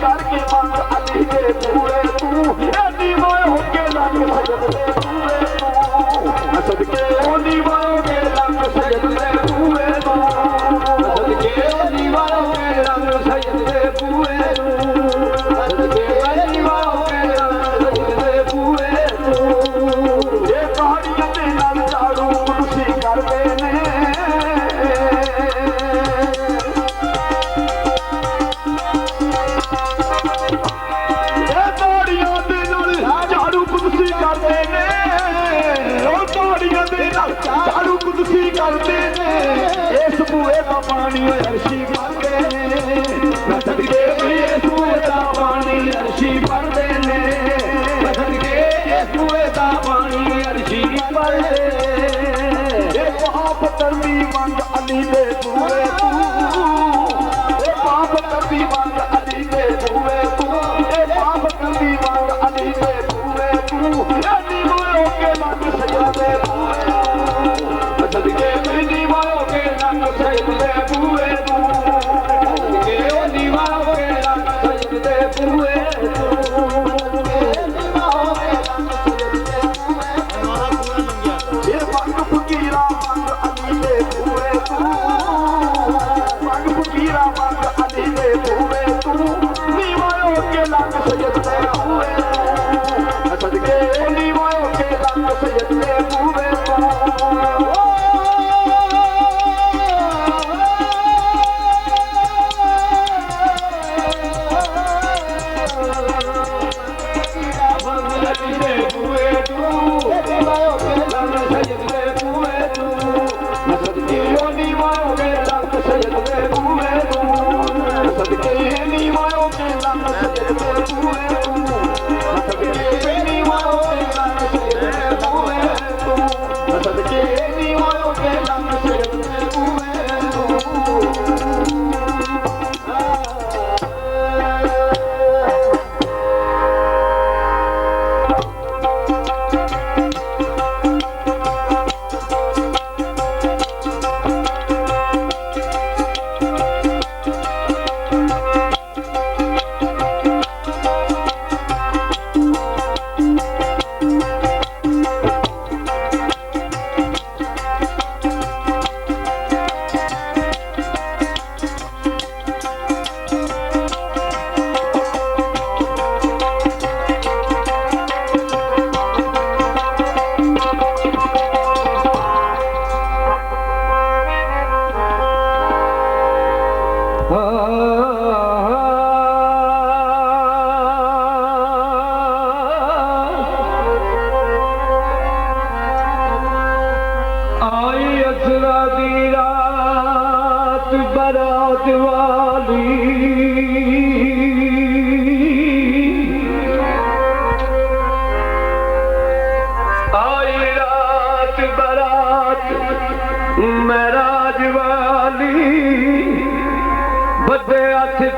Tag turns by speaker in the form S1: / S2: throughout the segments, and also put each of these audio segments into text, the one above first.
S1: करके मंग अली दे पूरे तू दीवार होके लग सजदे पूरे तू सदके ओ दीवार के लग सजदे पूरे तू सदके ओ दीवार के लग सजदे पूरे तू सदके ओ दीवार के लग सजदे पूरे तू ये पहाड़ियां ते नाल झाड़ू कुर्सी करदे ने झाड़ू कुदसी करते ने इस बूए का पानी अर्शी भरते ने सदके इस बूए का पानी अर्शी भरते ने सदके इस बूए का पानी अर्शी भरते पाप करनी मंग अली दे बूए तू पाप करनी मंग अली दे बूए तू पाप करनी मंग अली दे बूए तू दीवारों के लग सजदे सदके दीवारों के लग सजदे पूरे तू सदके दीवारों के लग सजदे पूरे तू ये मंग फकीरा मंग अली दे पूरे तू मंग फकीरा मंग अली दे पूरे तू दीवारों के लग सजदे पूरे तू सदके दीवारों के लग सजदे पूरे तू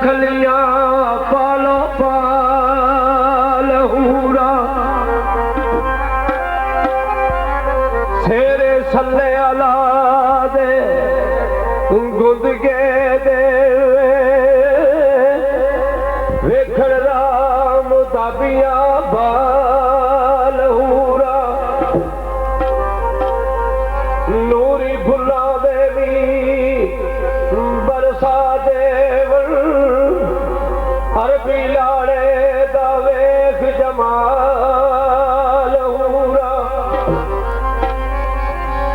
S1: खलिया पालो पाल हूरा सेरे सल्ले अला दे गुद के दे वेखड़ राम दाबिया बाल हूरा नूरी भुला देवी बरसा देवर अरबी लाड़े दा वेख जमाल हूरा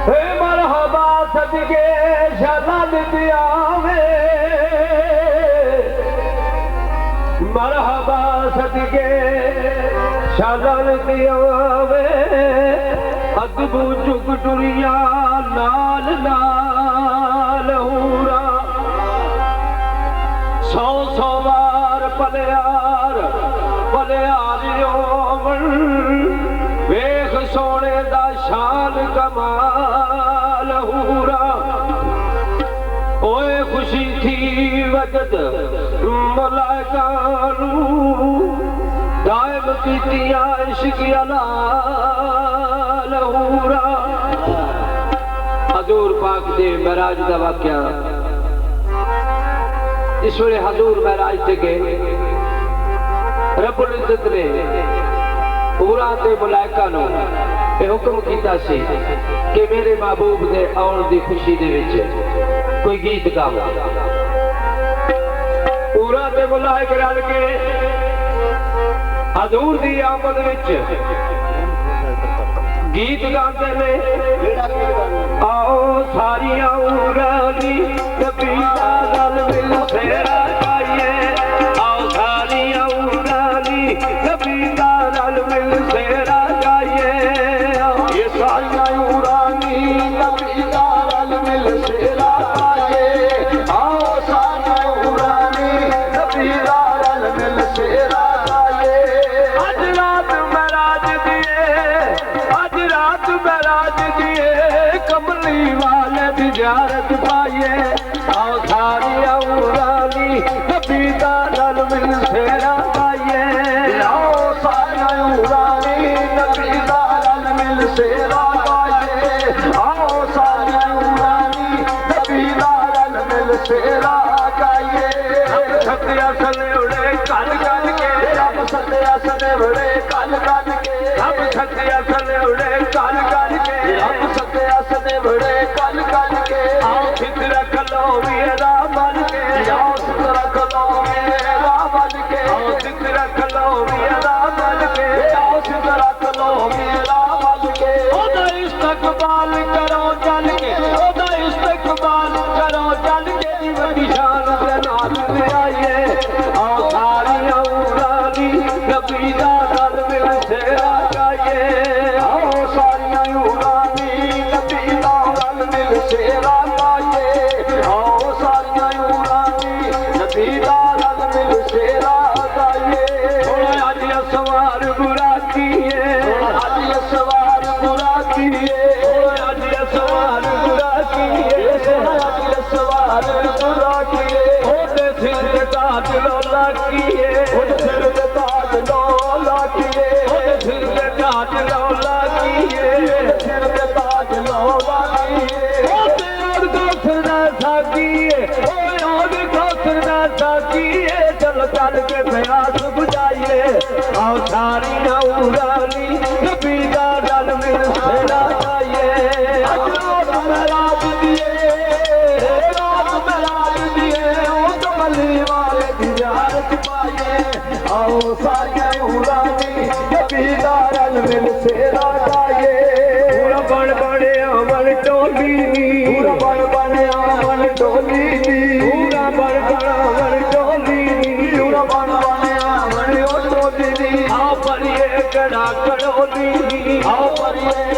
S1: हे मरहबा सदके शहद दियावे मरहबा सदके शहद दियावे अदबू चुक टुरिया नाल नाल हूरा सौ सौ वार पलियार वेख सोने दा शान कमाल हूरा ओए खुशी थी वजद मलाइकानू दायम कीतियां इश्क अलाल हूरा हजूर पाक दे महराज दा वाक़या इस वे हजूर महराज से गए
S2: रब्बुल इज्जत ने पूरा ते मलाइका नूं ये हुक्म कीता सी कि मेरे महबूब दे आउण दी खुशी दे विच कोई गीत गाओ। पूरा ते मलाइका रल के हजूर दी आमद विच गीत गाते ने। आओ सारिया उरानी नबी दा गल मिल सेरा गाइए। आओ सारिया उरानी नबी दा गल मिल सेरा गाइए।
S1: ये सारिया उरानी नबी दा गल मिल सेरा गाइए। आओ सारिया उरानी नबी दा गल मिल सेरा गाइए।
S2: अज रात महराज दिए कमली वाले दी ज़ियारत पाइए। आओ सारिया उरानी नबी दा गल मिल सेरा गाइए।
S1: आओ सारिया उरानी नबी दा गल मिल सेरा गाइए। आओ सारिया उरानी नबी दा गल मिल सेरा गाइए।
S2: सत्या सने उड़े कल कल के
S1: रब सत्या सने उड़े कल कल के।
S2: रब सत्या सने उड़े कल कल के।
S1: रब सत्या सने उड़े कल कल के।
S2: आओ सिद्ध रख लो मेरा मन के।
S1: आओ सिद्ध रख लो मेरा मन के।
S2: आओ सिद्ध रख लो मेरा मन के।
S1: आओ सिद्ध रख लो मेरा मन के।
S2: ओदा इस्तकबाल करो चल के। ओदा इस्तकबाल करो चल के। बड़ी शान से नाल में आइए। आओ सारिया उरानी नबी दा गल मिल सेरा गाइए।
S1: आओ सारिया उरानी नबी दा गल मिल सेरा गाइए। आओ सारिया उरानी नबी दा गल मिल सेरा गाइए।
S2: अज सवार बुरा किए।
S1: अज सवार बुरा किए।
S2: अज सवार बुरा किए।
S1: अज सवार बुरा किए।
S2: ओदे सिर ते ताज लौला किए।
S1: ओदे सिर ते ताज लौला किए।
S2: ओदे सिर ते ताज लौला किए।
S1: ओदे सिर ते ताज लौला किए।
S2: ओदे और गौसर दा साकिए। ओए और गौसर दा साकिए। चल चल के प्यास बुझाइए। आओ सारिया उरानी नबी दा गल मिल सेरा गाइए।
S1: आज रात महराज दिए। रात महराज दिए। ओ कमली वाले दी ज़ियारत पाइए। आओ सारिया उरानी नबी दा गल मिल सेरा गाइए।
S2: पूरा बन बने अमल टोली नी।
S1: पूरा बन बने आमन टोली दी।
S2: पूरा बन बन अमल टोली नी।
S1: पूरा बन बने आमन टोली दी।
S2: आओ परिए कड़ा कड़ोली नी।
S1: आओ परिए